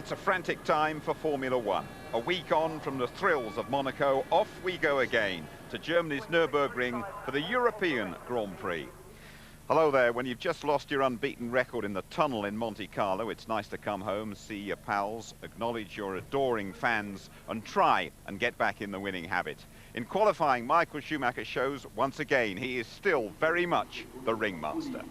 It's a frantic time for Formula One. A week on from the thrills of Monaco, off we go again to Germany's Nürburgring for the European Grand Prix. Hello there. When you've just lost your unbeaten record in the tunnel in Monte Carlo, it's nice to come home, see your pals, acknowledge your adoring fans and try and get back in the winning habit. In qualifying, Michael Schumacher shows once again he is still very much the ringmaster.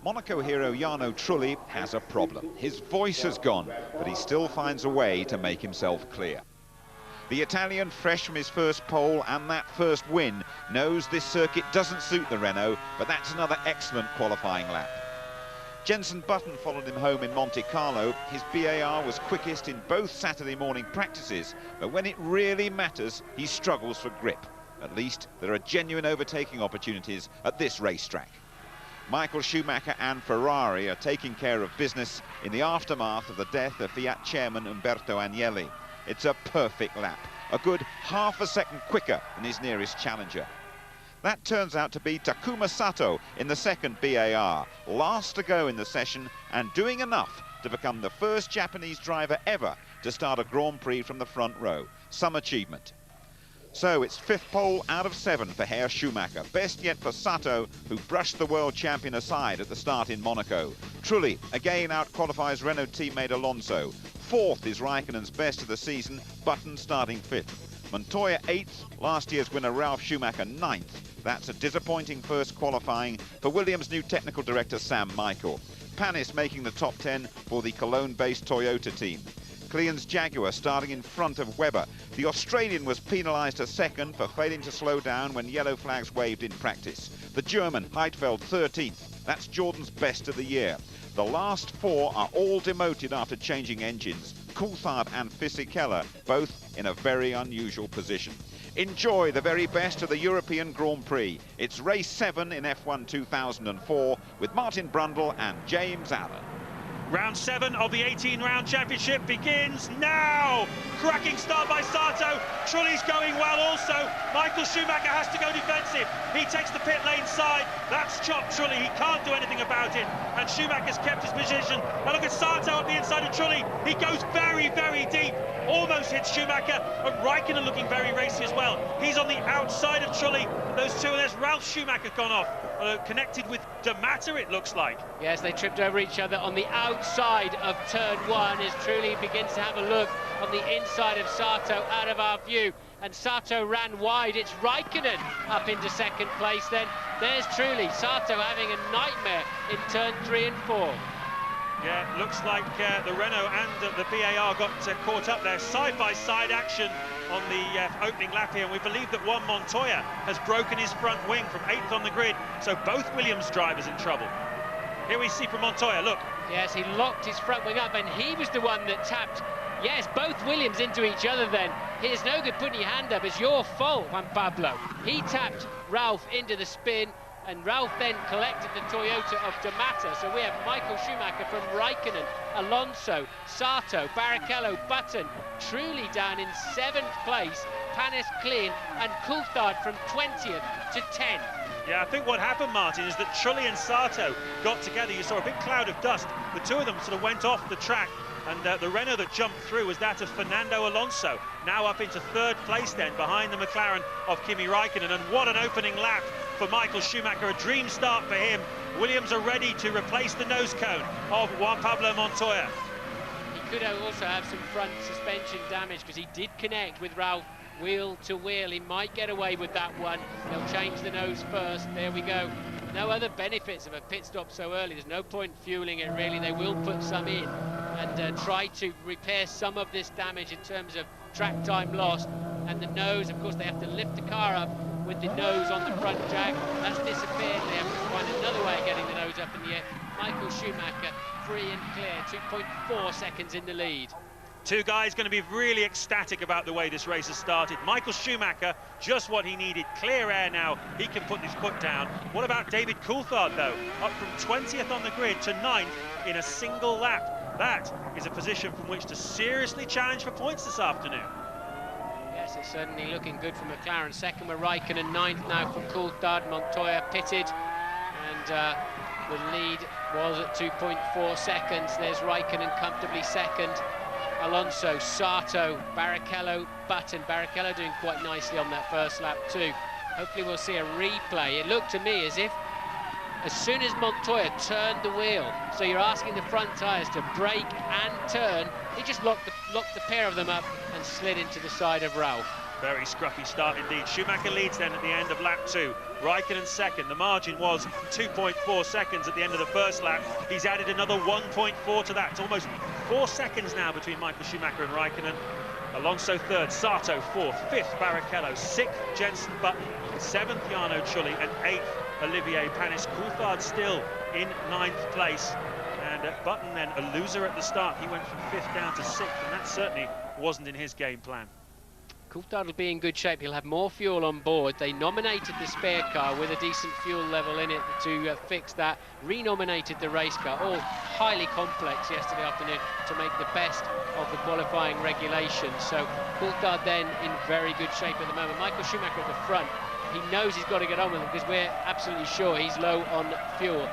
Monaco hero Jarno Trulli has a problem. His voice has gone, but he still finds a way to make himself clear. The Italian, fresh from his first pole and that first win, knows this circuit doesn't suit the Renault, but that's another excellent qualifying lap. Jenson Button followed him home in Monte Carlo. His BAR was quickest in both Saturday morning practices, but when it really matters, he struggles for grip. At least there are genuine overtaking opportunities at this racetrack. Michael Schumacher and Ferrari are taking care of business in the aftermath of the death of Fiat chairman Umberto Agnelli. It's a perfect lap, a good half a second quicker than his nearest challenger. That turns out to be Takuma Sato in the second BAR, last to go in the session and doing enough to become the first Japanese driver ever to start a Grand Prix from the front row. Some achievement. So it's fifth pole out of 7 for Herr Schumacher. Best yet for Sato, who brushed the world champion aside at the start in Monaco. Trulli again out-qualifies Renault teammate Alonso. 4th is Raikkonen's best of the season, Button starting 5th. Montoya 8th, last year's winner Ralf Schumacher 9th. That's a disappointing first qualifying for Williams' new technical director Sam Michael. Panis making the top 10 for the Cologne-based Toyota team. Klean's Jaguar starting in front of Webber. The Australian was penalised a second for failing to slow down when yellow flags waved in practice. The German, Heidfeld, 13th. That's Jordan's best of the year. The last 4 are all demoted after changing engines. Coulthard and Fisichella, both in a very unusual position. Enjoy the very best of the European Grand Prix. It's race 7 in F1 2004 with Martin Brundle and James Allen. Round 7 of the 18-round championship begins now. Cracking start by Sato. Trulli's going well also. Michael Schumacher has to go defensive. He takes the pit lane side. That's chopped Trulli. He can't do anything about it. And Schumacher's kept his position. Now look at Sato up the inside of Trulli. He goes very, very deep. Almost hits Schumacher. And Raikkonen looking very racy as well. He's on the outside of Trulli. Those two, and there's Ralf Schumacher gone off. Connected with De Matter, it looks like. Yes, they tripped over each other on the outside of turn 1 as Trulli begins to have a look on the inside of Sato out of our view. And Sato ran wide. It's Raikkonen up into second place then. There's Trulli. Sato having a nightmare in turn 3 and 4. Yeah, it looks like the Renault and the BAR got caught up there. Side-by-side action on the opening lap here, and we believe that Juan Montoya has broken his front wing from 8th on the grid, so both Williams drivers in trouble. Here we see from Montoya, look. Yes, he locked his front wing up, and he was the one that tapped, yes, both Williams into each other then. It's no good putting your hand up, it's your fault, Juan Pablo. He tapped Ralf into the spin, and Ralf then collected the Toyota of De Matter. So we have Michael Schumacher from Raikkonen, Alonso, Sato, Barrichello, Button, Trulli down in 7th place, Panis, Klein and Coulthard from 20th to 10th. Yeah, I think what happened, Martin, is that Trulli and Sato got together. You saw a big cloud of dust. The two of them sort of went off the track, and the Renault that jumped through was that of Fernando Alonso, now up into 3rd place then, behind the McLaren of Kimi Raikkonen. And what an opening lap for Michael Schumacher, a dream start for him. Williams are ready to replace the nose cone of Juan Pablo Montoya. He could also have some front suspension damage because he did connect with Ralf wheel to wheel. He might get away with that one. They'll change the nose first. There we go. No other benefits of a pit stop so early. There's no point fueling it really. They will put some in and try to repair some of this damage in terms of track time lost. And the nose, of course, they have to lift the car up with the nose on the front jack. That's disappeared. They have to find another way of getting the nose up in the air. Michael Schumacher free and clear, 2.4 seconds in the lead. Two guys going to be really ecstatic about the way this race has started. Michael Schumacher, just what he needed. Clear air now. He can put his foot down. What about David Coulthard, though? Up from 20th on the grid to 9th in a single lap. That is a position from which to seriously challenge for points this afternoon. Yes, it's certainly looking good for McLaren. Second with Raikkonen, 9th now for Coulthard. Montoya pitted, and the lead was at 2.4 seconds. There's Raikkonen comfortably second. Alonso, Sato, Barrichello, Button. Barrichello doing quite nicely on that first lap too. Hopefully we'll see a replay. It looked to me as if as soon as Montoya turned the wheel, so you're asking the front tyres to brake and turn, he just locked the pair of them up and slid into the side of Ralph. Very scruffy start indeed. Schumacher leads then at the end of lap 2. Raikkonen second. The margin was 2.4 seconds at the end of the first lap. He's added another 1.4 to that. It's almost 4 seconds now between Michael Schumacher and Raikkonen. Alonso third, Sato fourth, fifth Barrichello, sixth Jenson Button, seventh Jarno Trulli, and eighth Olivier Panis. Coulthard still in ninth place. And Button then a loser at the start. He went from fifth down to sixth, and that certainly wasn't in his game plan. Coulthard will be in good shape. He'll have more fuel on board. They nominated the spare car with a decent fuel level in it to fix that. Renominated the race car. All highly complex yesterday afternoon to make the best of the qualifying regulations. So Coulthard then in very good shape at the moment. Michael Schumacher at the front. He knows he's got to get on with it because we're absolutely sure he's low on fuel.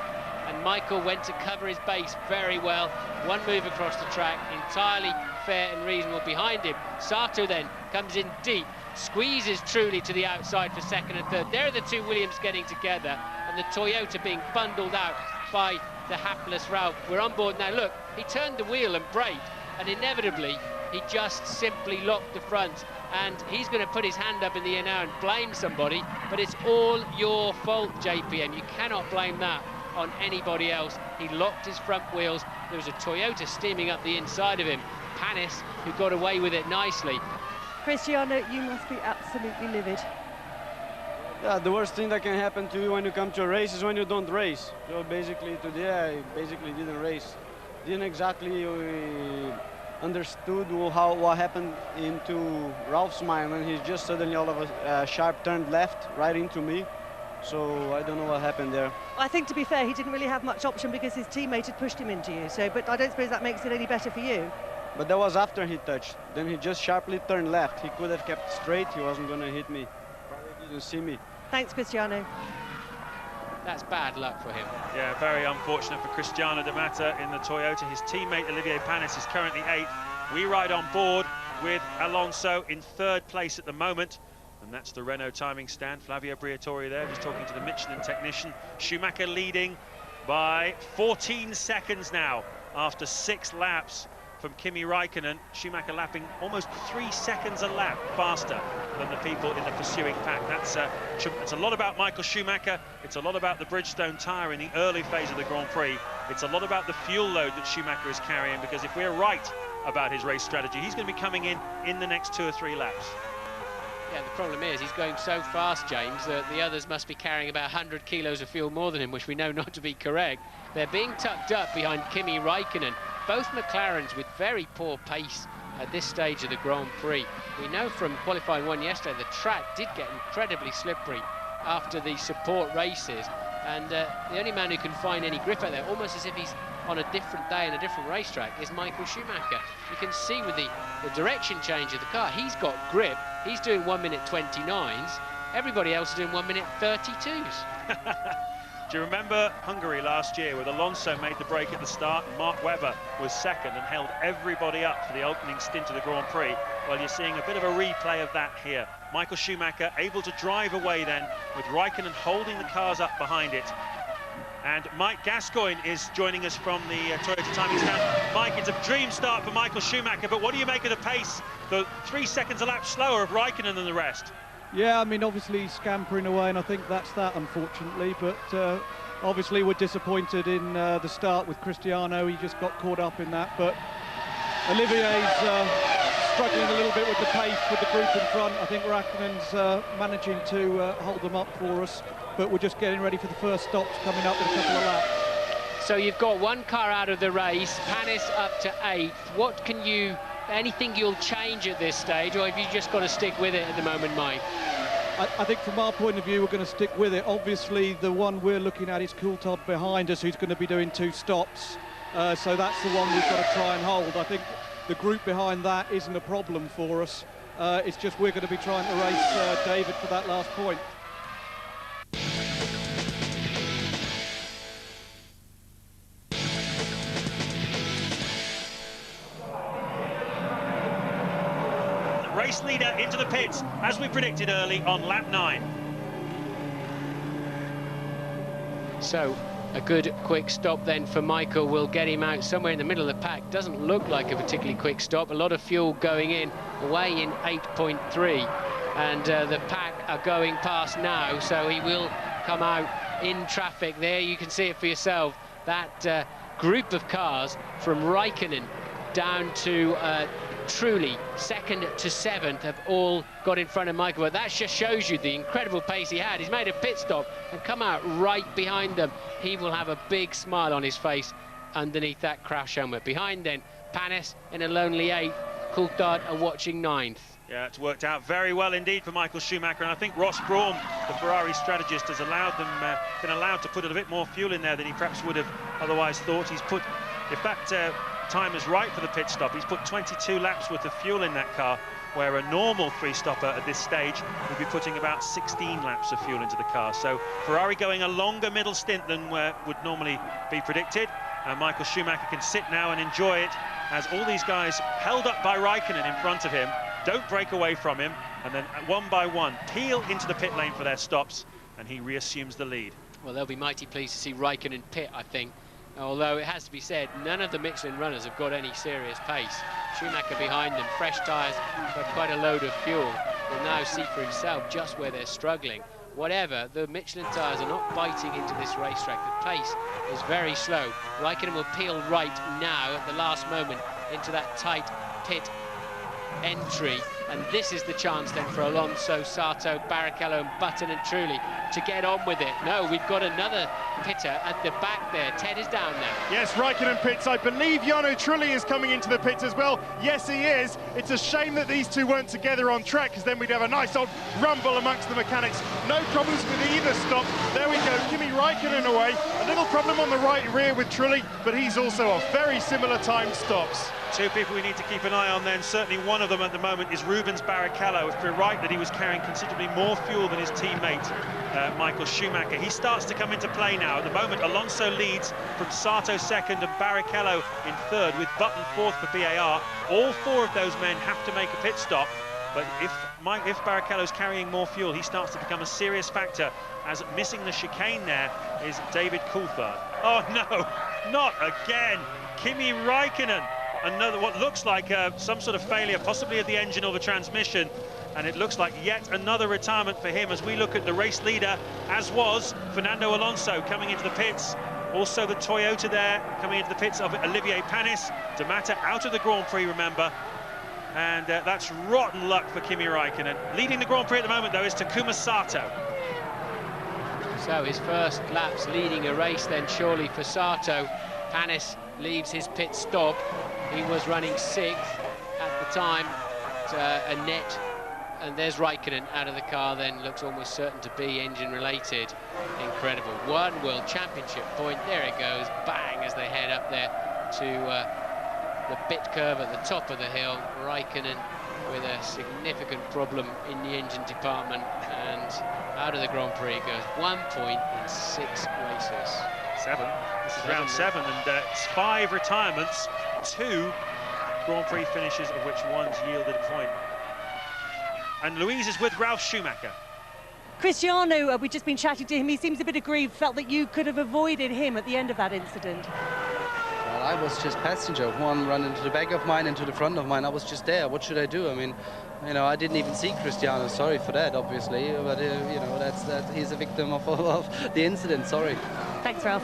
And Michael went to cover his base very well. One move across the track, entirely fair and reasonable behind him. Sato then comes in deep, squeezes Trulli to the outside for second and third. There are the two Williams getting together and the Toyota being bundled out by the hapless Ralph. We're on board now. Look, he turned the wheel and braked, and inevitably he just simply locked the front. And he's going to put his hand up in the air now and blame somebody, but it's all your fault, JPM. You cannot blame that on anybody else. He locked his front wheels. There was a Toyota steaming up the inside of him. Panis, who got away with it nicely. Cristiano, you must be absolutely livid. Yeah, the worst thing that can happen to you when you come to a race is when you don't race. So basically today I basically didn't race. Didn't exactly understood what happened into Ralph's mind when he just suddenly all of a sharp turned left right into me. So I don't know what happened there. I think, to be fair, he didn't really have much option because his teammate had pushed him into you. So, but I don't suppose that makes it any better for you. But that was after he touched. Then he just sharply turned left. He could have kept straight. He wasn't going to hit me. Probably didn't see me. Thanks, Cristiano. That's bad luck for him. Yeah, very unfortunate for Cristiano de Mata in the Toyota. His teammate Olivier Panis is currently 8th. We ride on board with Alonso in 3rd place at the moment. And that's the Renault timing stand. Flavio Briatore there, just talking to the Michelin technician. Schumacher leading by 14 seconds now after 6 laps from Kimi Raikkonen. Schumacher lapping almost 3 seconds a lap faster than the people in the pursuing pack. That's a lot about Michael Schumacher. It's a lot about the Bridgestone tyre in the early phase of the Grand Prix. It's a lot about the fuel load that Schumacher is carrying, because if we're right about his race strategy, he's going to be coming in the next 2 or 3 laps. Yeah, the problem is he's going so fast, James, that the others must be carrying about 100 kilos of fuel more than him, which we know not to be correct. They're being tucked up behind Kimi Raikkonen. Both McLarens with very poor pace at this stage of the Grand Prix. We know from qualifying 1 yesterday, the track did get incredibly slippery after the support races. And the only man who can find any grip out there, almost as if he's on a different day and a different racetrack, is Michael Schumacher. You can see with the direction change of the car, he's got grip. He's doing 1:29s. Everybody else is doing 1:32s. Do you remember Hungary last year, where Alonso made the break at the start and Mark Webber was second and held everybody up for the opening stint of the Grand Prix? Well, you're seeing a bit of a replay of that here. Michael Schumacher able to drive away then, with Raikkonen holding the cars up behind it. And Mike Gascoigne is joining us from the Toyota timing stand. Mike, it's a dream start for Michael Schumacher, but what do you make of the pace, the 3 seconds a lap slower of Raikkonen than the rest? Yeah, I mean, obviously scampering away, and I think that's that, unfortunately. But obviously we're disappointed in the start with Cristiano. He just got caught up in that. But Olivier's struggling a little bit with the pace with the group in front. I think Raikkonen's managing to hold them up for us. But we're just getting ready for the first stops coming up in a couple of laps. So you've got one car out of the race, Panis up to 8th. What can you... anything you'll change at this stage, or have you just got to stick with it at the moment, Mike? I think from our point of view, we're going to stick with it. Obviously, the one we're looking at is Coulthard behind us, who's going to be doing 2 stops. So that's the one we've got to try and hold. I think the group behind that isn't a problem for us. It's just we're going to be trying to race David for that last point. race leader into the pits, as we predicted early on lap 9. So, a good quick stop then for Michael will get him out somewhere in the middle of the pack. Doesn't look like a particularly quick stop. A lot of fuel going in, away in 8.3. And the pack are going past now, so he will come out in traffic there. You can see it for yourself. That group of cars from Raikkonen down to Trulli, 2nd to 7th, have all got in front of Michael. But that just shows you the incredible pace he had. He's made a pit stop and come out right behind them. He will have a big smile on his face underneath that crash helmet. Behind then, Panis in a lonely 8th. Coulthard are watching 9th. Yeah, it's worked out very well indeed for Michael Schumacher, and I think Ross Brawn, the Ferrari strategist, has been allowed to put a bit more fuel in there than he perhaps would have otherwise thought. He's put, if that time is right for the pit stop, he's put 22 laps worth of fuel in that car, where a normal 3-stopper at this stage would be putting about 16 laps of fuel into the car. So Ferrari going a longer middle stint than would normally be predicted, and Michael Schumacher can sit now and enjoy it as all these guys held up by Raikkonen in front of him don't break away from him, and then one by one peel into the pit lane for their stops, and he reassumes the lead. Well, they'll be mighty pleased to see Raikkonen pit, I think. Although it has to be said, none of the Michelin runners have got any serious pace. Schumacher behind them, fresh tyres, but quite a load of fuel. Will now see for himself just where they're struggling. Whatever, the Michelin tyres are not biting into this racetrack. The pace is very slow. Raikkonen will peel right now at the last moment into that tight pit entry, and this is the chance then for Alonso, Sato, Barrichello and Button and Trulli to get on with it. No, we've got another pitter at the back there. Ted is down now. Yes, Raikkonen pits. I believe Jarno Trulli is coming into the pits as well. Yes, he is. It's a shame that these two weren't together on track, because then we'd have a nice old rumble amongst the mechanics. No problems with either stop. There we go, Kimi Raikkonen away. A little problem on the right rear with Trulli, but he's also off. Very similar timed stops. Two people we need to keep an eye on then. Certainly one of them at the moment is Rubens Barrichello. If we're right that he was carrying considerably more fuel than his teammate, Michael Schumacher. He starts to come into play now. At the moment, Alonso leads from Sato 2nd and Barrichello in 3rd, with Button 4th for BAR. All 4 of those men have to make a pit stop. But if Barrichello's carrying more fuel, he starts to become a serious factor, as missing the chicane there is David Coulthard. Oh no, not again. Kimi Raikkonen. Another, what looks like some sort of failure, possibly of the engine or the transmission, and it looks like yet another retirement for him as we look at the race leader, as was Fernando Alonso coming into the pits. Also the Toyota there coming into the pits of Olivier Panis. D'Amata out of the Grand Prix, remember, and that's rotten luck for Kimi Raikkonen. Leading the Grand Prix at the moment though is Takuma Sato. So his first laps leading a race then surely for Sato. Panis leaves his pit stop. He was running 6th at the time, a net, and there's Raikkonen out of the car then, looks almost certain to be engine related. Incredible. 1 World Championship point, there it goes, bang, as they head up there to the pit curve at the top of the hill. Raikkonen with a significant problem in the engine department, and out of the Grand Prix goes. 1 point in 6 races. 7. This is round 7, and it's 5 retirements, 2 Grand Prix finishes, of which 1's yielded a point. And Louise is with Ralf Schumacher. Cristiano, we've just been chatting to him. He seems a bit aggrieved, felt that you could have avoided him at the end of that incident. Well, I was just passenger. One ran into the back of mine, into the front of mine. I was just there. What should I do? I mean, you know, I didn't even see Cristiano. Sorry for that, obviously. But, you know, he's a victim of the incident. Sorry. Thanks, Ralf.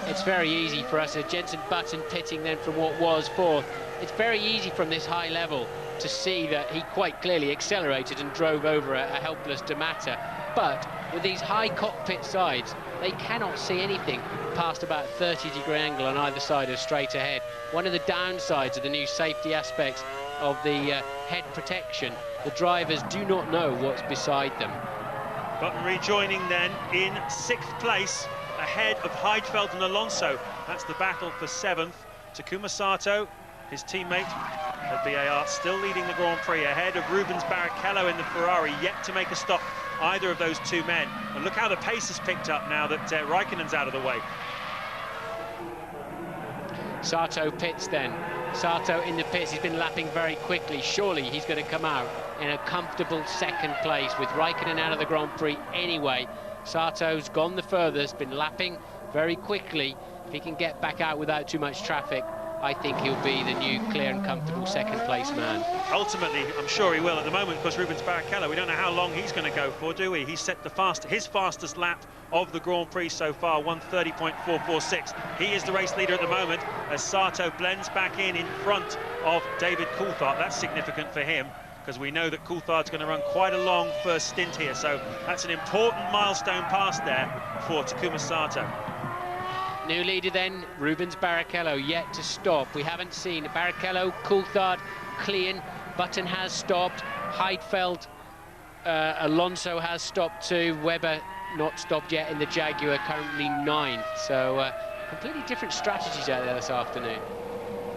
It's very easy for us. Jenson Button pitting then from what was 4th. It's very easy from this high level to see that he quite clearly accelerated and drove over a helpless D'Amata. But with these high cockpit sides, they cannot see anything past about 30-degree angle on either side of straight ahead. One of the downsides of the new safety aspects of the head protection, the drivers do not know what's beside them. Button rejoining then in 6th place, ahead of Heidfeld and Alonso. That's the battle for 7th. Takuma Sato, his teammate at BAR, still leading the Grand Prix, ahead of Rubens Barrichello in the Ferrari, yet to make a stop, either of those 2 men. And look how the pace has picked up now that Raikkonen's out of the way. Sato pits then Sato in the pits. He's been lapping very quickly. Surely he's going to come out in a comfortable second place with Raikkonen out of the Grand Prix anyway. Sato's gone the furthest, been lapping very quickly. If he can get back out without too much traffic, I think he'll be the new clear and comfortable second place man. Ultimately, I'm sure he will. At the moment, because Rubens Barrichello, we don't know how long he's going to go for, do we? He's set his fastest lap of the Grand Prix so far, 1:30.446. He is the race leader at the moment as Sato blends back in front of David Coulthard. That's significant for him, because we know that Coulthard's going to run quite a long first stint here, so that's an important milestone pass there for Takuma Sato. New leader then, Rubens Barrichello, yet to stop. We haven't seen Barrichello, Coulthard, Klein, Button has stopped, Heidfeld, Alonso has stopped too, Webber not stopped yet in the Jaguar, currently 9th. So completely different strategies out there this afternoon.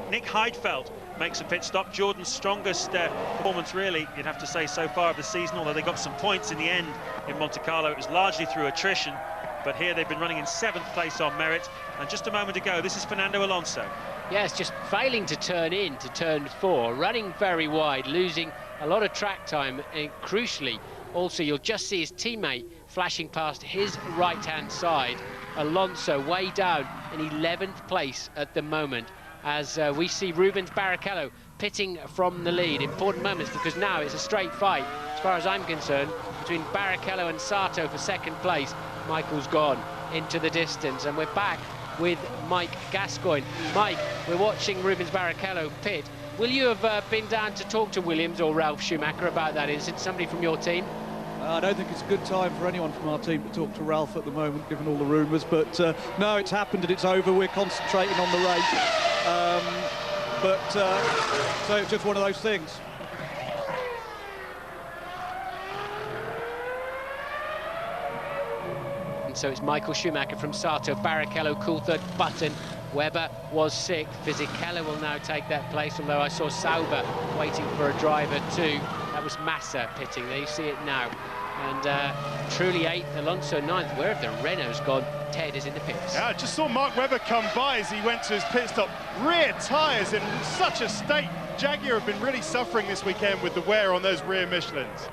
Nick Heidfeld makes a pit stop. Jordan's strongest performance, really, you'd have to say, so far of the season, although they got some points in the end in Monte Carlo. It was largely through attrition, but here they've been running in 7th place on merit. And just a moment ago, this is Fernando Alonso. Yes, just failing to turn in to turn 4, running very wide, losing a lot of track time, and crucially, also you'll just see his teammate flashing past his right-hand side. Alonso way down in 11th place at the moment, as we see Rubens Barrichello pitting from the lead. Important moments, because now it's a straight fight, as far as I'm concerned, between Barrichello and Sato for second place. Michael's gone into the distance, and we're back with Mike Gascoigne. Mike, we're watching Rubens Barrichello pit. Will you have been down to talk to Williams or Ralf Schumacher about that incident? Somebody from your team? I don't think it's a good time for anyone from our team to talk to Ralph at the moment, given all the rumours, but no, it's happened and it's over. We're concentrating on the race. So it's just one of those things. And so it's Michael Schumacher from Sato, Barrichello, Coulthard, Button. Webber was 6th. Fisichella will now take that place, although I saw Sauber waiting for a driver too. That was Massa pitting there, you see it now. And Truly 8th, Alonso 9th. Where have the Renaults gone? Ted is in the pits. Yeah, I just saw Mark Webber come by as he went to his pit stop. Rear tyres in such a state. Jaguar have been really suffering this weekend with the wear on those rear Michelins.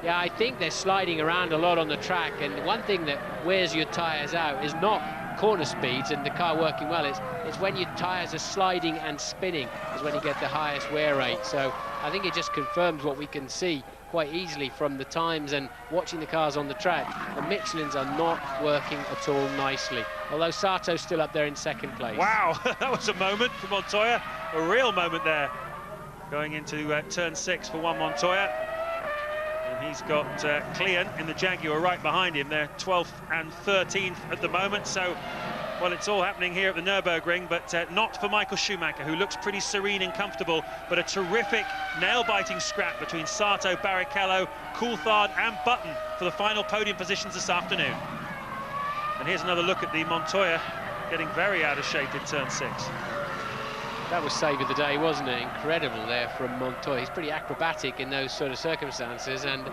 Yeah, I think they're sliding around a lot on the track, and one thing that wears your tyres out is not corner speeds and the car working well, it's when your tyres are sliding and spinning is when you get the highest wear rate. So I think it just confirms what we can see quite easily from the times and watching the cars on the track. The Michelins are not working at all nicely, although Sato's still up there in 2nd place. Wow, that was a moment for Montoya, a real moment there, going into turn 6 for Juan Montoya. And he's got Klein in the Jaguar right behind him. They're 12th and 13th at the moment, so well, it's all happening here at the Nürburgring, but not for Michael Schumacher, who looks pretty serene and comfortable, but a terrific nail-biting scrap between Sato, Barrichello, Coulthard and Button for the final podium positions this afternoon. And here's another look at the Montoya getting very out of shape in turn 6. That was save of the day, wasn't it? Incredible there from Montoya. He's pretty acrobatic in those sort of circumstances, and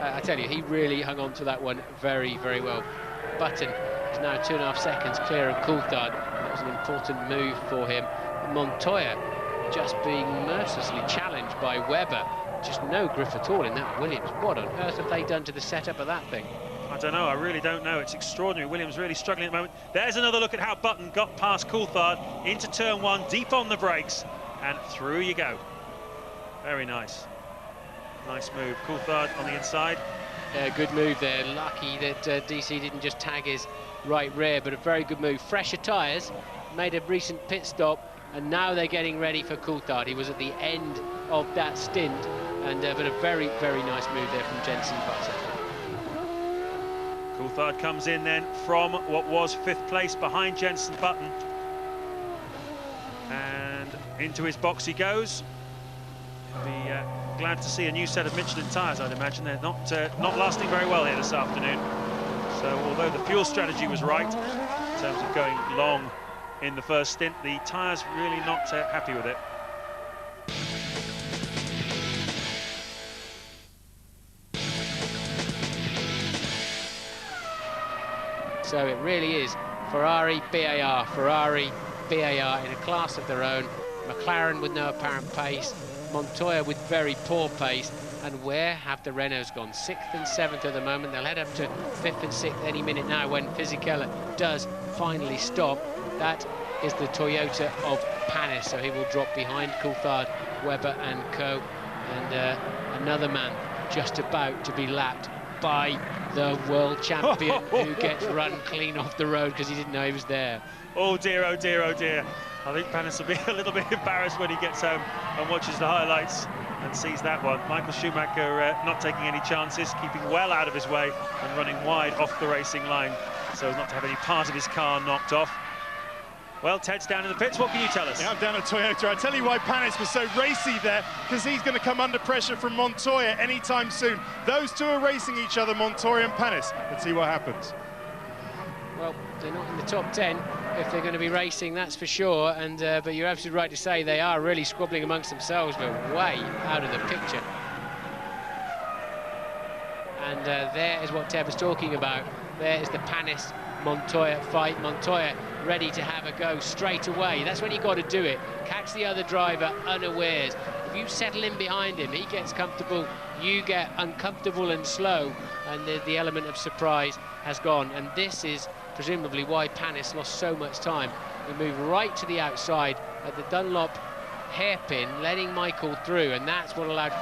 I tell you, he really hung on to that one very, very well. Button is now 2.5 seconds clear of Coulthard. That was an important move for him. Montoya just being mercilessly challenged by Webber. Just no grip at all in that Williams. What on earth have they done to the setup of that thing? I don't know, I really don't know. It's extraordinary. Williams really struggling at the moment. There's another look at how Button got past Coulthard into turn 1, deep on the brakes, and through you go. Very nice. Nice move. Coulthard on the inside. Good move there. Lucky that DC didn't just tag his right rear, but a very good move. Fresher tyres, made a recent pit stop, and now they're getting ready for Coulthard. He was at the end of that stint, and but a very, very nice move there from Jenson Button. Coulthard comes in then from what was 5th place behind Jenson Button, and into his box he goes. He'll be glad to see a new set of Michelin tyres, I'd imagine. They're not lasting very well here this afternoon. So although the fuel strategy was right in terms of going long in the first stint, the tyres really not happy with it. So it really is Ferrari, BAR in a class of their own. McLaren with no apparent pace, Montoya with very poor pace, and where have the Renaults gone? 6th and 7th at the moment. They'll head up to 5th and 6th any minute now when Fisichella does finally stop. That is the Toyota of Panis, so he will drop behind Coulthard, Webber and co. And another man just about to be lapped by the world champion who gets run clean off the road because he didn't know he was there. Oh dear, oh dear, oh dear. I think Panis will be a little bit embarrassed when he gets home and watches the highlights and sees that one. Michael Schumacher not taking any chances, keeping well out of his way and running wide off the racing line so as not to have any part of his car knocked off. Well, Ted's down in the pits. What can you tell us? Yeah, I'm down at Toyota. I tell you why Panis was so racy there, because he's going to come under pressure from Montoya anytime soon. Those two are racing each other, Montoya and Panis. Let's see what happens. Well, they're not in the top 10 if they're going to be racing, that's for sure. And but you're absolutely right to say they are really squabbling amongst themselves, but way out of the picture. And there is what Ted was talking about. There is the Panis-Montoya fight. Montoya ready to have a go straight away. That's when you got to do it. Catch the other driver unawares. If you settle in behind him, he gets comfortable, you get uncomfortable and slow, and the element of surprise has gone. And this is presumably why Panis lost so much time. He moved right to the outside at the Dunlop hairpin, letting Michael through, and that's what allowed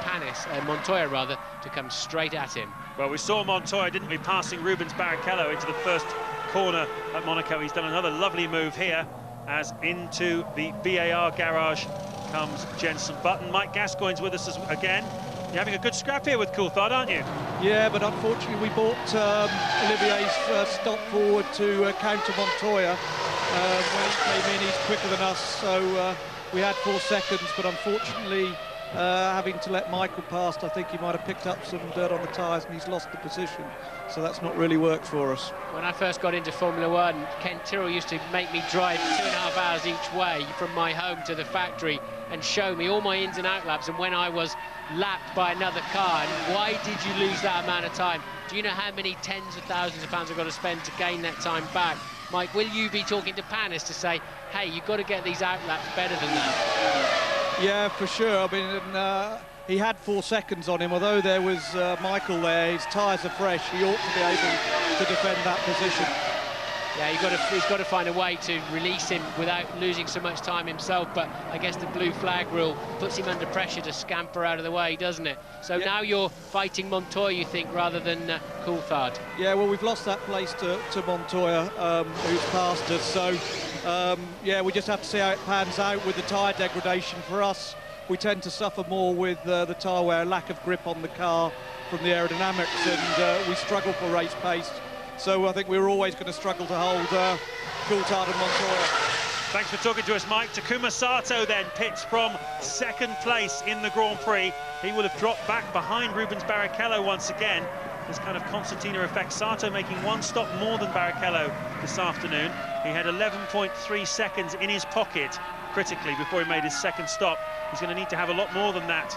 Montoya rather, to come straight at him. Well, we saw Montoya, didn't we, passing Rubens Barrichello into the first corner at Monaco. He's done another lovely move here as into the BAR garage comes Jenson Button. Mike Gascoigne's with us again. You're having a good scrap here with Coulthard, aren't you? Yeah, but unfortunately we bought Olivier's stop forward to counter Montoya. When he came in, he's quicker than us, so we had 4 seconds, but unfortunately having to let Michael past, I think he might have picked up some dirt on the tyres and he's lost the position, so that's not really worked for us. When I first got into Formula One, Ken Tyrrell used to make me drive 2.5 hours each way from my home to the factory and show me all my ins and out laps and when I was lapped by another car and why did you lose that amount of time? Do you know how many tens of thousands of pounds I've got to spend to gain that time back? Mike, will you be talking to Panis to say, hey, you've got to get these out laps better than that? Yeah, for sure. I mean, he had 4 seconds on him, although there was Michael there, his tyres are fresh, he ought to be able to defend that position. Yeah, he's got to find a way to release him without losing so much time himself, but I guess the blue flag rule puts him under pressure to scamper out of the way, doesn't it? So yeah. Now you're fighting Montoya, you think, rather than Coulthard. Yeah, well, we've lost that place to Montoya, who's passed us, so yeah, we just have to see how it pans out with the tyre degradation. For us, we tend to suffer more with the tyre wear, lack of grip on the car from the aerodynamics, and we struggle for race pace. So I think we're always going to struggle to hold Coulthard and Montoya. Thanks for talking to us, Mike. Takuma Sato then pits from 2nd place in the Grand Prix. He will have dropped back behind Rubens Barrichello once again. This kind of concertina effect. Sato making 1 stop more than Barrichello this afternoon. He had 11.3 seconds in his pocket critically before he made his 2nd stop. He's going to need to have a lot more than that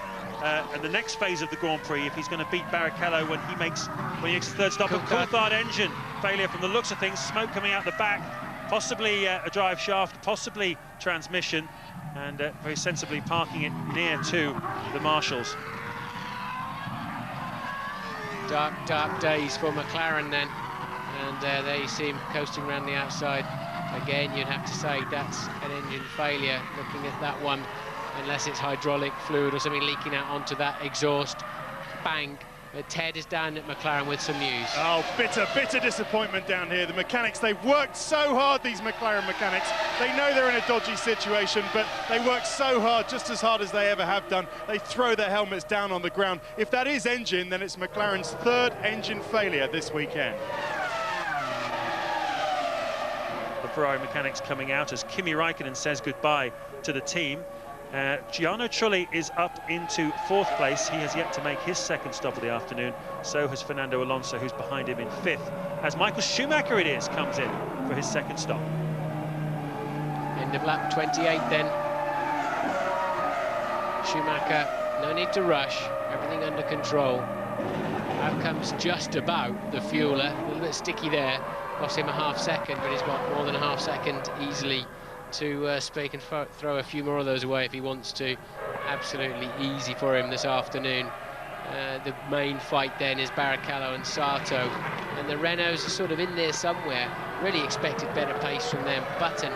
in the next phase of the Grand Prix if he's going to beat Barrichello when he makes his 3rd stop. And Coulthard engine failure from the looks of things, smoke coming out the back, possibly a drive shaft, possibly transmission, and very sensibly parking it near to the marshals. Dark, dark days for McLaren then, and there you see him coasting around the outside. Again, you'd have to say that's an engine failure, looking at that one, unless it's hydraulic fluid or something leaking out onto that exhaust. Bang. Ted is down at McLaren with some news. Oh, bitter disappointment down here. The mechanics, they've worked so hard, these McLaren mechanics. They know they're in a dodgy situation, but they work so hard, just as hard as they ever have done. They throw their helmets down on the ground. If that is engine, then it's McLaren's 3rd engine failure this weekend. The Ferrari mechanics coming out as Kimi Raikkonen says goodbye to the team. Gianno Trulli is up into 4th place. He has yet to make his 2nd stop of the afternoon. So has Fernando Alonso, who's behind him in 5th. As Michael Schumacher comes in for his 2nd stop. End of lap 28 then. Schumacher, no need to rush, everything under control. Out comes just about the fueler, a little bit sticky there. Cost him a half second, but he's got more than a half second easily to speak and throw a few more of those away if he wants to. Absolutely easy for him this afternoon. The main fight then is Barrichello and Sato, and the Renaults are sort of in there somewhere. Really expected better pace from them. Button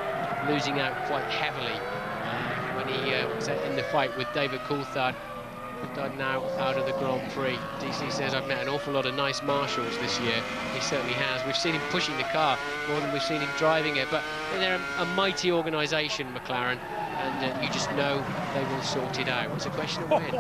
losing out quite heavily when he was in the fight with David Coulthard. Coulthard now out of the Grand Prix. DC says, I've met an awful lot of nice marshals this year. He certainly has. We've seen him pushing the car more than we've seen him driving it, but they're a mighty organisation, McLaren, and you just know they will sort it out. It's a question of when.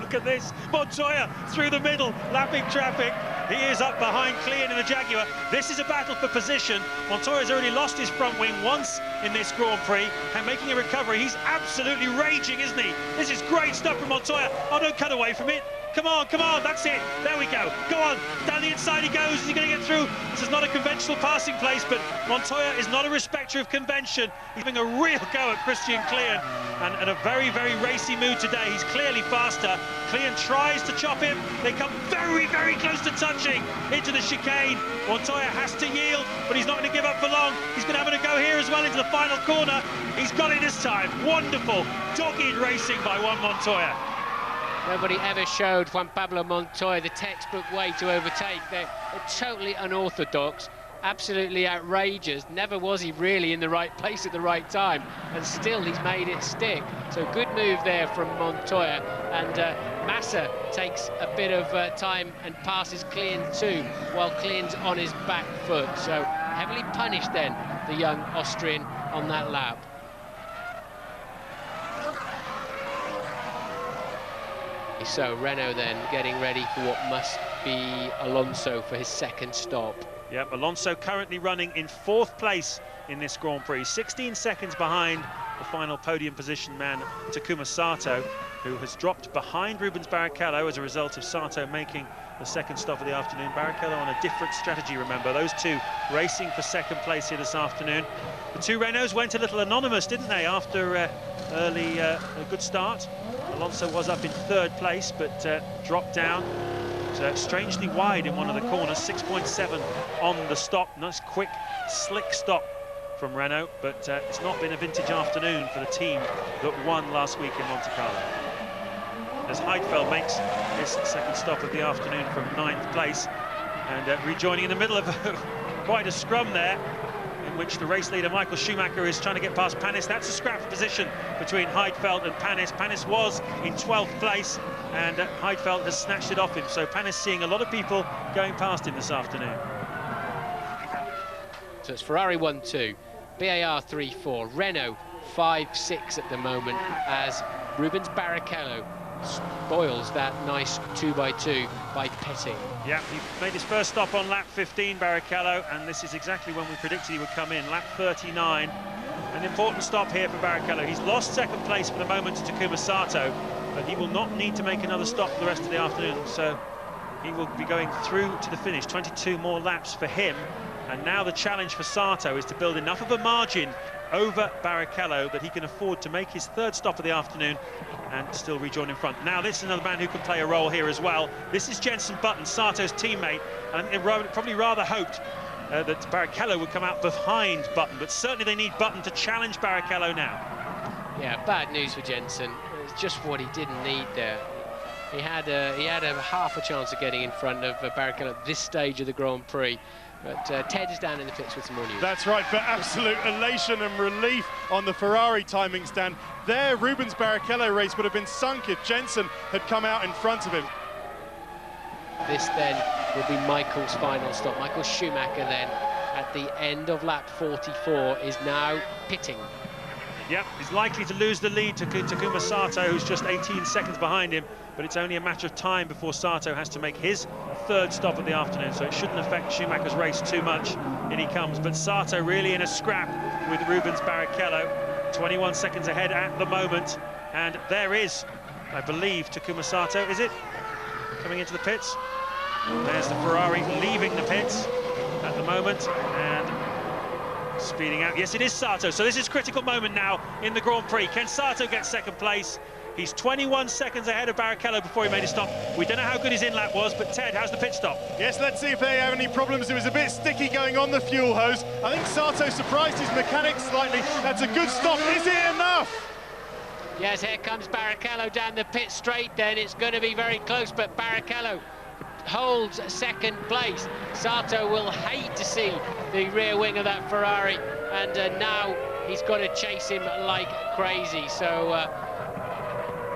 Look at this, Montoya through the middle, lapping traffic. He is up behind Klein in the Jaguar. This is a battle for position. Montoya's already lost his front wing once in this Grand Prix and making a recovery. He's absolutely raging, isn't he? This is great stuff from Montoya. Oh, don't cut away from it. Come on, that's it. There we go. Go on, down the inside he goes. Is he going to get through? This is not a conventional passing place, but Montoya is not a respecter of convention. He's having a real go at Christian Klein, and in a very, very racy mood today. He's clearly faster. Klein tries to chop him. They come very, very close to touching into the chicane. Montoya has to yield, but he's not going to give up for long. He's going to have a go here as well into the final corner. He's got it this time. Wonderful, dogged racing by Juan Montoya. Nobody ever showed Juan Pablo Montoya the textbook way to overtake. They're totally unorthodox, absolutely outrageous. Never was he really in the right place at the right time, and still he's made it stick. So good move there from Montoya, and Massa takes a bit of time and passes Klein too, while Klein's on his back foot. So heavily punished then, the young Austrian on that lap. So Renault then getting ready for what must be Alonso for his second stop. Yep, Alonso currently running in 4th place in this Grand Prix, 16 seconds behind the final podium position man Takuma Sato, who has dropped behind Rubens Barrichello as a result of Sato making the second stop of the afternoon. Barrichello on a different strategy, remember. Those two racing for second place here this afternoon. The two Renaults went a little anonymous, didn't they, after a good start. Alonso was up in 3rd place, but dropped down. Strangely wide in one of the corners, 6.7 on the stop. Nice, quick, slick stop from Renault, but it's not been a vintage afternoon for the team that won last week in Monte Carlo. As Heidfeld makes his second stop of the afternoon from 9th place, and rejoining in the middle of quite a scrum there, in which the race leader Michael Schumacher is trying to get past Panis. That's a scrap position between Heidfeld and Panis. Panis was in 12th place, and Heidfeld has snatched it off him. So Panis seeing a lot of people going past him this afternoon. So it's Ferrari 1-2, BAR 3-4, Renault 5-6 at the moment, as Rubens Barrichello spoils that nice 2x2 by pitting. Yeah, he made his first stop on lap 15, Barrichello, and this is exactly when we predicted he would come in, lap 39. An important stop here for Barrichello. He's lost second place for the moment to Takuma Sato, but he will not need to make another stop for the rest of the afternoon, so he will be going through to the finish. 22 more laps for him, and now the challenge for Sato is to build enough of a margin over Barrichello that he can afford to make his 3rd stop of the afternoon and still rejoin in front. Now this is another man who can play a role here as well. This is Jenson Button, Sato's teammate, and they probably rather hoped that Barrichello would come out behind Button, but certainly they need Button to challenge Barrichello now. Yeah, bad news for Jenson. It's just what he didn't need there. He had a half a chance of getting in front of Barrichello at this stage of the Grand Prix. But Ted is down in the pits with some more news. That's right, for absolute elation and relief on the Ferrari timing stand. Their Rubens Barrichello race would have been sunk if Jenson had come out in front of him. This then will be Michael's final stop. Michael Schumacher then, at the end of lap 44, is now pitting. Yep, he's likely to lose the lead to Takuma Sato, who's just 18 seconds behind him, but it's only a matter of time before Sato has to make his 3rd stop of the afternoon, so it shouldn't affect Schumacher's race too much. In he comes, but Sato really in a scrap with Rubens Barrichello, 21 seconds ahead at the moment, and there is, I believe, Takuma Sato, is it? Coming into the pits. There's the Ferrari leaving the pits at the moment, and speeding out. Yes, it is Sato. So this is critical moment now in the Grand Prix. Can Sato get second place? He's 21 seconds ahead of Barrichello before he made a stop. We don't know how good his in-lap was, but Ted, how's the pit stop? Yes, let's see if they have any problems. It was a bit sticky going on the fuel hose. I think Sato surprised his mechanics slightly. That's a good stop. Is it enough? Yes, here comes Barrichello down the pit straight then. It's going to be very close, but Barrichello holds second place. Sato will hate to see the rear wing of that Ferrari, and now he's got to chase him like crazy. So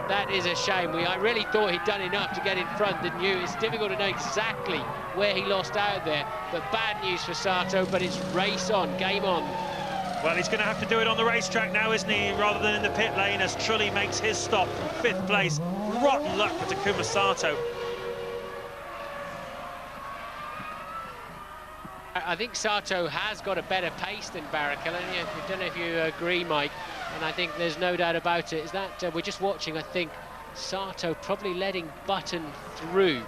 that is a shame. I really thought he'd done enough to get in front, didn't you? It's difficult to know exactly where he lost out there, but bad news for Sato, but it's race on, game on. Well, he's going to have to do it on the racetrack now, isn't he, rather than in the pit lane, as Trulli makes his stop from 5th place. Rotten luck for Takuma Sato. I think Sato has got a better pace than Barrichello. I don't know if you agree, Mike, and I think there's no doubt about it. Is that we're just watching, I think, Sato probably letting Button through.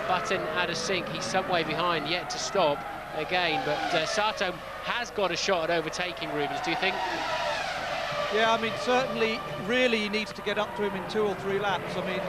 Button out of sync, he's some way behind, yet to stop again, but Sato has got a shot at overtaking Rubens, do you think? Yeah, I mean, certainly, really, he needs to get up to him in 2 or 3 laps. I mean...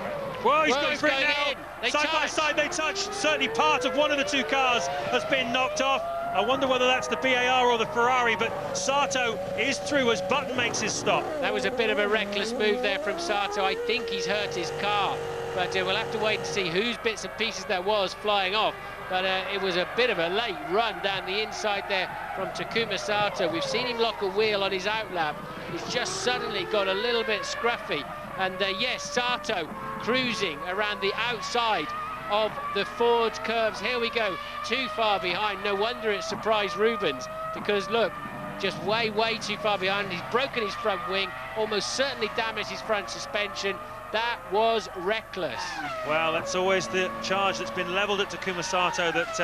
Well, he's going for it now. Side by side, they touch. Certainly part of one of the 2 cars has been knocked off. I wonder whether that's the BAR or the Ferrari, but Sato is through as Button makes his stop. That was a bit of a reckless move there from Sato. I think he's hurt his car, but we'll have to wait and see whose bits and pieces there was flying off. But it was a bit of a late run down the inside there from Takuma Sato. We've seen him lock a wheel on his outlap. He's just suddenly got a little bit scruffy. And yes, Sato cruising around the outside of the Ford curves. Here we go, too far behind. No wonder it surprised Rubens, because look, just way, way too far behind. He's broken his front wing, almost certainly damaged his front suspension. That was reckless. Well, that's always the charge that's been levelled at Takuma Sato, that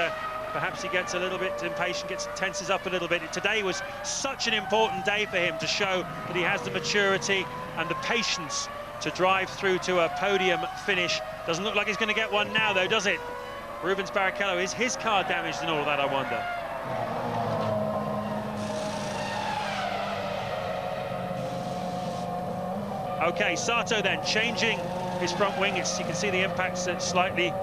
perhaps he gets a little bit impatient, tenses up a little bit. Today was such an important day for him to show that he has the maturity and the patience to drive through to a podium finish. Doesn't look like he's going to get one now, though, does it? Rubens Barrichello, is his car damaged in all of that, I wonder? Okay, Sato then changing his front wing. You can see the impacts that slightly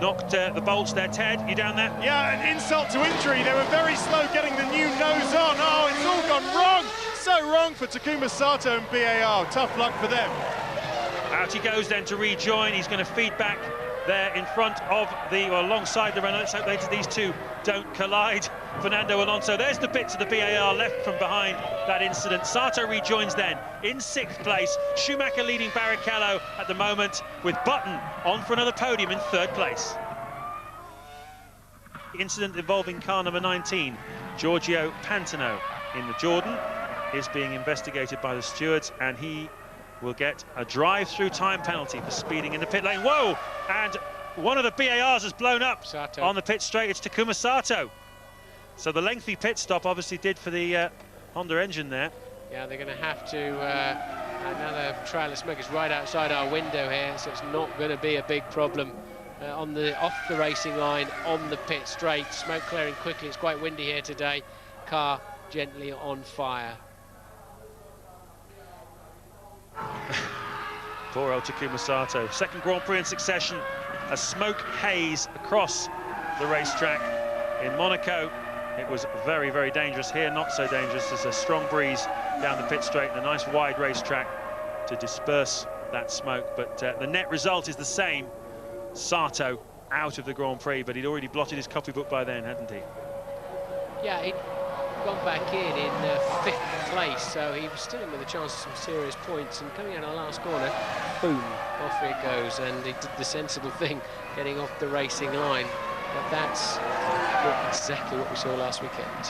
knocked the bolts there. Ted, you down there? Yeah, an insult to injury. They were very slow getting the new nose on. Oh, it's all gone wrong. So wrong for Takuma Sato and BAR. Tough luck for them. Out he goes then to rejoin. He's going to feed back there in front of alongside the Renault. Let's hope these 2 don't collide. Fernando Alonso, there's the bits of the BAR left from behind that incident. Sato rejoins then in 6th place. Schumacher leading Barrichello at the moment, with Button on for another podium in 3rd place. Incident involving car number 19, Giorgio Pantano in the Jordan, is being investigated by the stewards, and he will get a drive-through time penalty for speeding in the pit lane. Whoa! And one of the BARs has blown up on the pit straight. It's Takuma Sato. So the lengthy pit stop obviously did for the Honda engine there. Yeah, they're going to have to... another trail of smoke is right outside our window here, so it's not going to be a big problem. Off the racing line, on the pit straight. Smoke clearing quickly. It's quite windy here today. Car gently on fire. Poor old Takuma Sato. 2nd Grand Prix in succession. A smoke haze across the racetrack. In Monaco, it was very, very dangerous. Here, not so dangerous. There's a strong breeze down the pit straight and a nice wide racetrack to disperse that smoke. But the net result is the same. Sato out of the Grand Prix, but he'd already blotted his copybook by then, hadn't he? Yeah, he'd gone back in 5th place, so he was still in with a chance of some serious points, and coming out of the last corner, boom, off it goes, and he did the sensible thing, getting off the racing line. But that's exactly what we saw last weekend.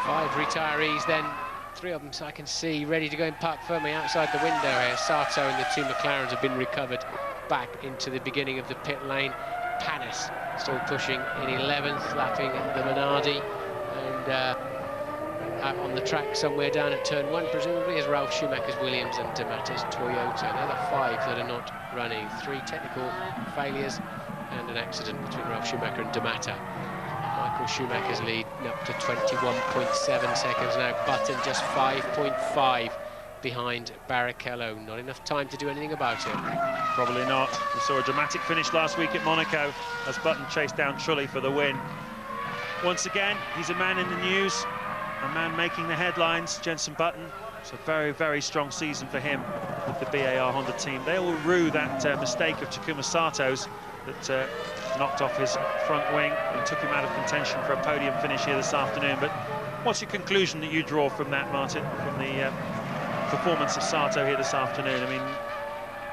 Five retirees then, 3 of them, so I can see, ready to go and park firmly outside the window here. Sato and the 2 McLarens have been recovered back into the beginning of the pit lane. Panis still pushing in 11th, lapping the Minardi, and out on the track somewhere down at turn 1 presumably is Ralf Schumacher's Williams and D'Amata's Toyota. They're the 5 that are not running. 3 technical failures and an accident between Ralf Schumacher and D'Amata. Michael Schumacher's lead up to 21.7 seconds now. Button just 5.5 behind Barrichello. Not enough time to do anything about it. Probably not. We saw a dramatic finish last week at Monaco as Button chased down Trulli for the win. Once again, he's a man in the news, a man making the headlines, Jenson Button. It's a very, very strong season for him with the BAR Honda team. They will rue that mistake of Takuma Sato's that knocked off his front wing and took him out of contention for a podium finish here this afternoon. But what's your conclusion that you draw from that, Martin, from the performance of Sato here this afternoon? I mean,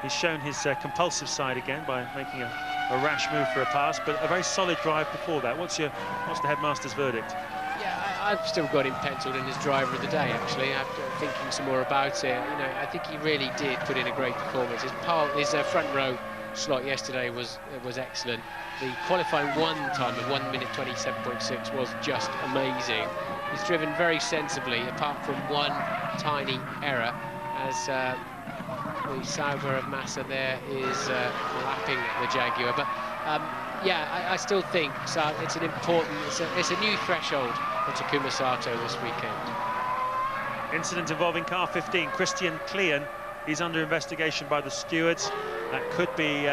he's shown his compulsive side again by making a rash move for a pass, but a very solid drive before that. What's the headmaster's verdict? Yeah, I've still got him penciled in as driver of the day, actually. After thinking some more about it, you know, I think he really did put in a great performance. His front row slot yesterday was excellent. The qualifying time of 1 minute 27.6 was just amazing. He's driven very sensibly, apart from one tiny error, as the Sauber of Massa there is lapping the Jaguar. But yeah, I still think it's an important, it's a new threshold for Takuma Sato this weekend. Incident involving car 15, Christian Klien. He's under investigation by the stewards. That could be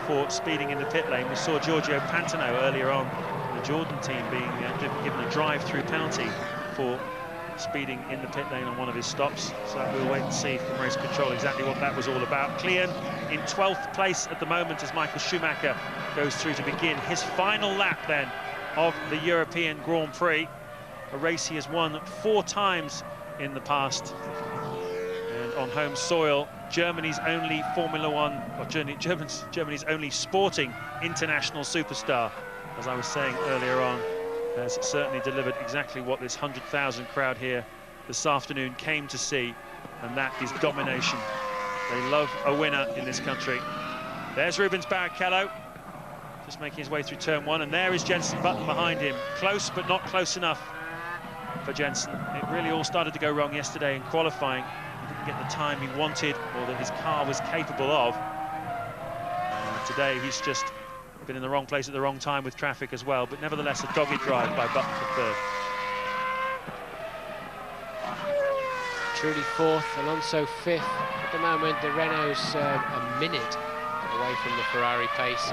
for speeding in the pit lane. We saw Giorgio Pantano earlier on, the Jordan team being given a drive-through penalty for speeding in the pit lane on one of his stops. So we'll wait and see from race control exactly what that was all about. Klien in 12th place at the moment as Michael Schumacher goes through to begin his final lap then of the European Grand Prix, a race he has won 4 times in the past. And on home soil, Germany's only Formula One, or Germany's only sporting international superstar, as I was saying earlier on, has certainly delivered exactly what this 100,000 crowd here this afternoon came to see, and that is domination. They love a winner in this country. There's Rubens Barrichello, just making his way through turn 1, and there is Jenson Button behind him. Close, but not close enough for Jenson. It really all started to go wrong yesterday in qualifying. He didn't get the time he wanted, or that his car was capable of. Today he's just been in the wrong place at the wrong time with traffic as well, but nevertheless a dogged drive by Button for third. Trulli 4th, Alonso 5th. At the moment, the Renault's a minute away from the Ferrari pace.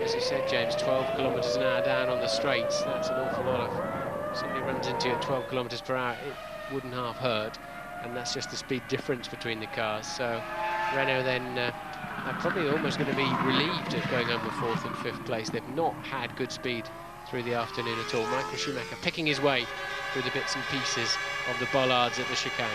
As you said, James, 12 kilometres an hour down on the straights. That's an awful lot of... Somebody runs into you at 12 kilometres per hour, it wouldn't half hurt. And that's just the speed difference between the cars. So Renault then are probably almost going to be relieved of going over 4th and 5th place. They've not had good speed through the afternoon at all. Michael Schumacher picking his way through the bits and pieces of the bollards at the chicane.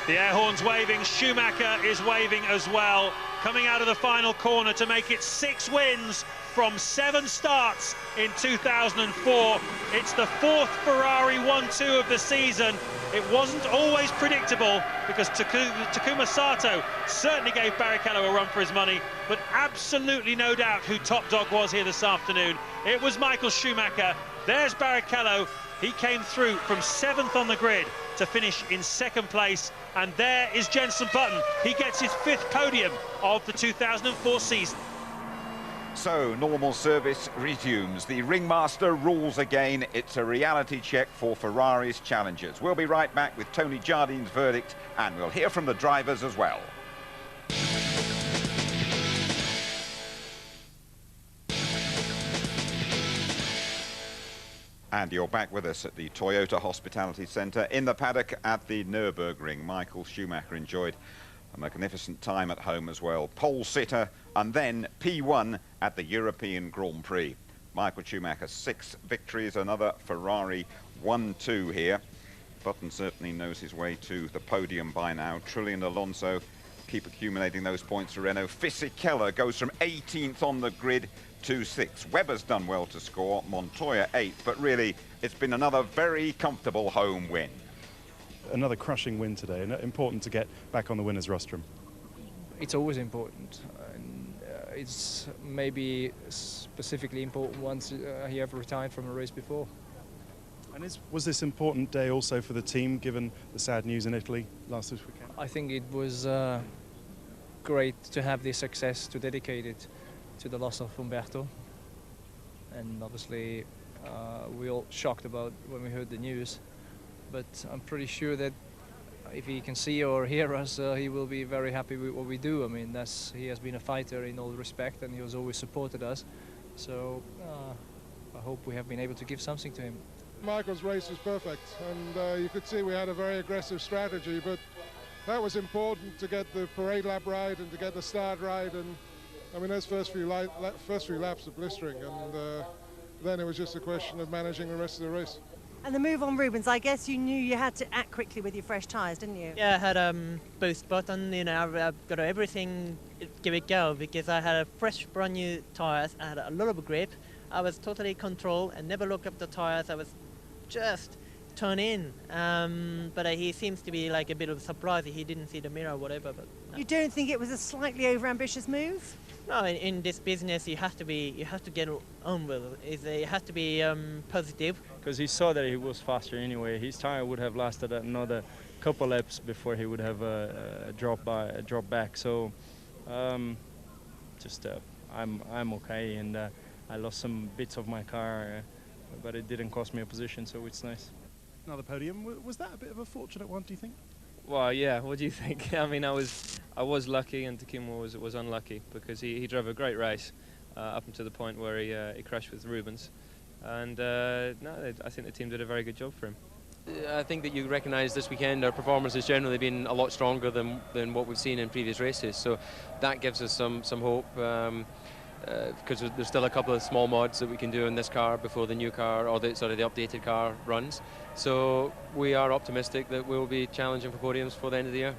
The air horn's waving, Schumacher is waving as well, coming out of the final corner to make it 6 wins from 7 starts in 2004. It's the 4th Ferrari 1-2 of the season. It wasn't always predictable because Takuma Sato certainly gave Barrichello a run for his money, but absolutely no doubt who top dog was here this afternoon. It was Michael Schumacher. There's Barrichello. He came through from 7th on the grid to finish in 2nd place. And there is Jenson Button. He gets his 5th podium of the 2004 season. So, normal service resumes. The ringmaster rules again. It's a reality check for Ferrari's challengers. We'll be right back with Tony Jardine's verdict, and we'll hear from the drivers as well. And you're back with us at the Toyota Hospitality Centre in the paddock at the Nürburgring. Michael Schumacher enjoyed a magnificent time at home as well. Pole sitter and then P1 at the European Grand Prix. Michael Schumacher, 6 victories, another Ferrari 1-2 here. Button certainly knows his way to the podium by now. Trulli and Alonso keep accumulating those points for Renault. Fisichella goes from 18th on the grid to 6th. Webber's done well to score, Montoya 8th, but really it's been another very comfortable home win. Another crushing win today, and important to get back on the winner's rostrum. It's always important. It's maybe specifically important once you have retired from a race before. And was this important day also for the team, given the sad news in Italy last weekend? I think it was great to have this success to dedicate it to the loss of Umberto. And obviously we all shocked about when we heard the news. But I'm pretty sure that if he can see or hear us, he will be very happy with what we do. I mean, he has been a fighter in all respect, and he has always supported us. So I hope we have been able to give something to him. Michael's race was perfect, and you could see we had a very aggressive strategy, but that was important to get the parade lap right and to get the start right. And I mean, those first few laps are blistering, and then it was just a question of managing the rest of the race. And the move on Rubens, I guess you knew you had to act quickly with your fresh tyres, didn't you? Yeah, I had a boost button, you know, I've got everything, give it go, because I had a fresh brand new tyres, I had a lot of grip, I was totally controlled and never looked up the tyres, I was just turn in. But he seems to be like a bit of a surprise, he didn't see the mirror or whatever. But no. You don't think it was a slightly over-ambitious move? No, in this business you have to get on with it. It has to be positive. Because he saw that he was faster anyway. His tire would have lasted another couple laps before he would have a drop back. So I'm okay, and I lost some bits of my car, but it didn't cost me a position, so it's nice. Another podium. Was that a bit of a fortunate one, do you think? Well, yeah. What do you think? I mean, I was lucky, and Takuma was unlucky because he drove a great race up until the point where he crashed with Rubens, and no, I think the team did a very good job for him. I think that you recognise this weekend our performance has generally been a lot stronger than what we've seen in previous races, so that gives us some hope. Because there's still a couple of small mods that we can do in this car before the new car, or the updated car runs. So we are optimistic that we'll be challenging for podiums for the end of the year.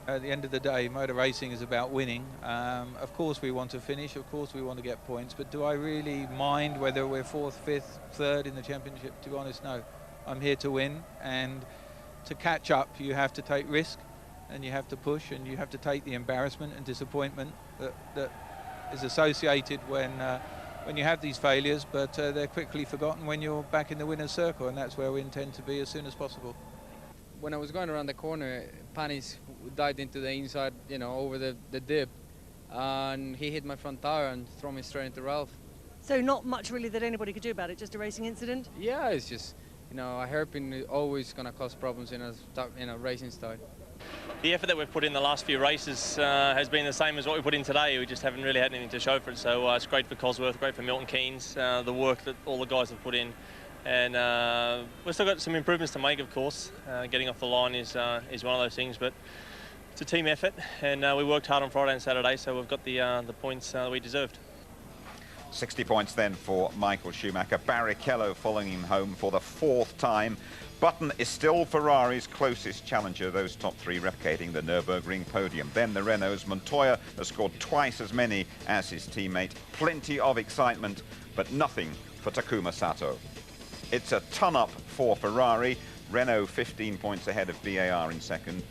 At the end of the day, motor racing is about winning. Of course we want to finish, of course we want to get points, but do I really mind whether we're 4th, 5th, 3rd in the championship? To be honest, no. I'm here to win, and to catch up you have to take risk, and you have to push, and you have to take the embarrassment and disappointment that is associated when you have these failures, but they're quickly forgotten when you're back in the winner's circle, and that's where we intend to be as soon as possible. When I was going around the corner, Panis dived into the inside, you know, over the dip, and he hit my front tire and threw me straight into Ralph. So not much really that anybody could do about it, just a racing incident? Yeah, it's just, you know, a hairpin is always going to cause problems in a racing style. The effort that we've put in the last few races has been the same as what we put in today. We just haven't really had anything to show for it. So it's great for Cosworth, great for Milton Keynes, the work that all the guys have put in. And we've still got some improvements to make, of course. Getting off the line is one of those things, but it's a team effort. And we worked hard on Friday and Saturday, so we've got the points that we deserved. 60 points then for Michael Schumacher. Barrichello following him home for the 4th time. Button is still Ferrari's closest challenger, those top 3 replicating the Nürburgring podium. Then the Renault's Montoya has scored twice as many as his teammate. Plenty of excitement, but nothing for Takuma Sato. It's a ton up for Ferrari. Renault 15 points ahead of BAR in 2nd.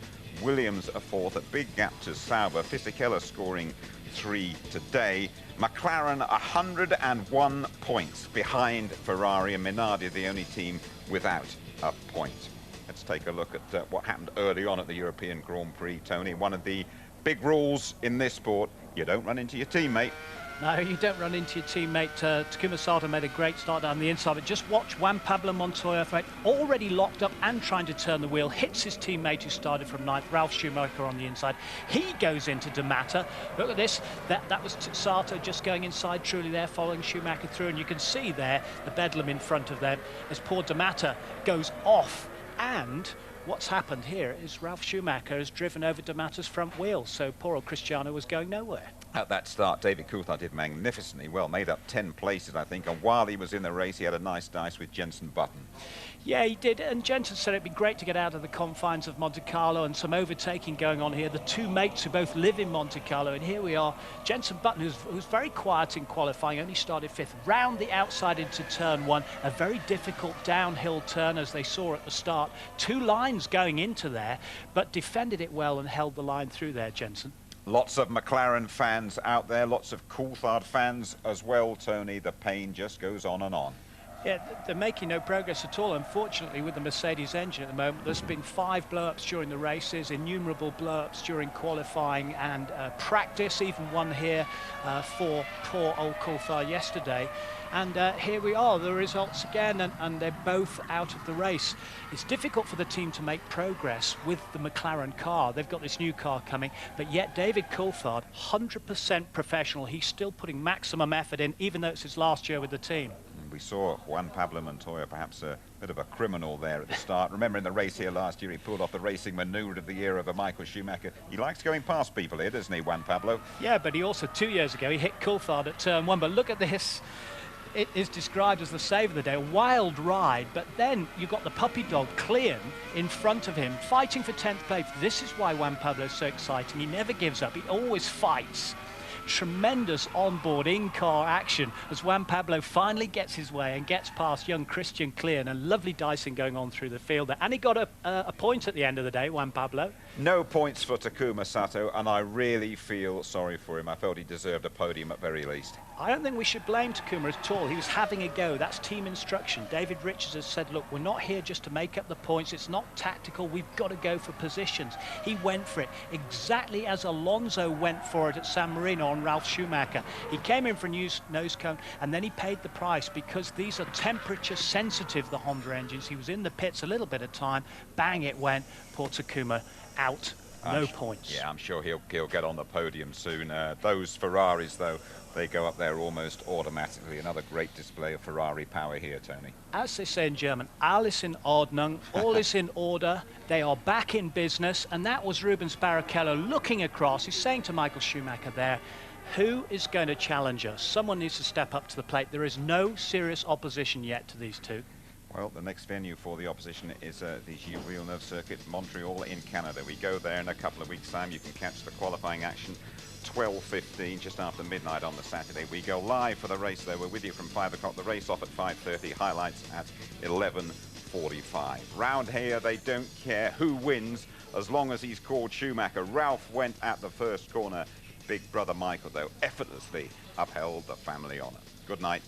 Williams a 4th, a big gap to Sauber. Fisichella scoring 3 today. McLaren 101 points behind Ferrari, and Minardi the only team without a point. Let's take a look at what happened early on at the European Grand Prix, Tony. One of the big rules in this sport, you don't run into your teammate. No, you don't run into your teammate. Takuma Sato made a great start down the inside, but just watch Juan Pablo Montoya, already locked up and trying to turn the wheel, hits his teammate who started from 9th, Ralf Schumacher on the inside. He goes into D'Amato. Look at this, that was Sato just going inside truly there, following Schumacher through, and you can see there the bedlam in front of them as poor D'Amato goes off. And what's happened here is Ralf Schumacher has driven over D'Amato's front wheel, so poor old Cristiano was going nowhere. At that start, David Coulthard did magnificently well, made up 10 places, I think, and while he was in the race, he had a nice dice with Jenson Button. Yeah, he did, and Jenson said it'd be great to get out of the confines of Monte Carlo, and some overtaking going on here. The 2 mates who both live in Monte Carlo, and here we are. Jenson Button, who's very quiet in qualifying, only started 5th, round the outside into turn 1, a very difficult downhill turn, as they saw at the start. 2 lines going into there, but defended it well and held the line through there, Jenson. Lots of McLaren fans out there, lots of Coulthard fans as well, Tony. The pain just goes on and on. Yeah, they're making no progress at all. Unfortunately, with the Mercedes engine at the moment, there's been 5 blow-ups during the races, innumerable blow-ups during qualifying and practice, even one here for poor old Coulthard yesterday. And here we are, the results again, and they're both out of the race. It's difficult for the team to make progress with the McLaren car. They've got this new car coming, but yet David Coulthard, 100% professional. He's still putting maximum effort in, even though it's his last year with the team. We saw Juan Pablo Montoya, perhaps a bit of a criminal there at the start. Remember in the race here last year, he pulled off the racing manoeuvre of the year over Michael Schumacher. He likes going past people here, doesn't he, Juan Pablo? Yeah, but he also, 2 years ago, he hit Coulthard at turn 1. But look at this. It is described as the save of the day, a wild ride, but then you've got the puppy dog, Clean, in front of him, fighting for 10th place. This is why Juan Pablo is so exciting. He never gives up. He always fights. Tremendous onboard in-car action as Juan Pablo finally gets his way and gets past young Christian Klein, and lovely dicing going on through the field there. And he got a point at the end of the day, Juan Pablo. No points for Takuma Sato, and I really feel sorry for him. I felt he deserved a podium at very least. I don't think we should blame Takuma at all. He was having a go. That's team instruction. David Richards has said, look, we're not here just to make up the points. It's not tactical. We've got to go for positions. He went for it exactly as Alonso went for it at San Marino on Ralf Schumacher. He came in for a nose cone, and then he paid the price because these are temperature sensitive, the Honda engines. He was in the pits a little bit of time. Bang, it went. Poor Takuma out. No points. Yeah, I'm sure he'll get on the podium soon. Those Ferraris, though, they go up there almost automatically. Another great display of Ferrari power here, Tony. As they say in German, alles in Ordnung, all is in order. They are back in business, and that was Rubens Barrichello looking across. He's saying to Michael Schumacher there, who is going to challenge us? Someone needs to step up to the plate. There is no serious opposition yet to these two. Well, the next venue for the opposition is the Gilles Villeneuve circuit, Montreal in Canada. We go there in a couple of weeks' time. You can catch the qualifying action 12:15, just after midnight on the Saturday. We go live for the race there. We're with you from 5 o'clock. The race off at 5:30, highlights at 11:45. Round here, they don't care who wins as long as he's called Schumacher. Ralph went at the first corner. Big brother Michael, though, effortlessly upheld the family honour. Good night.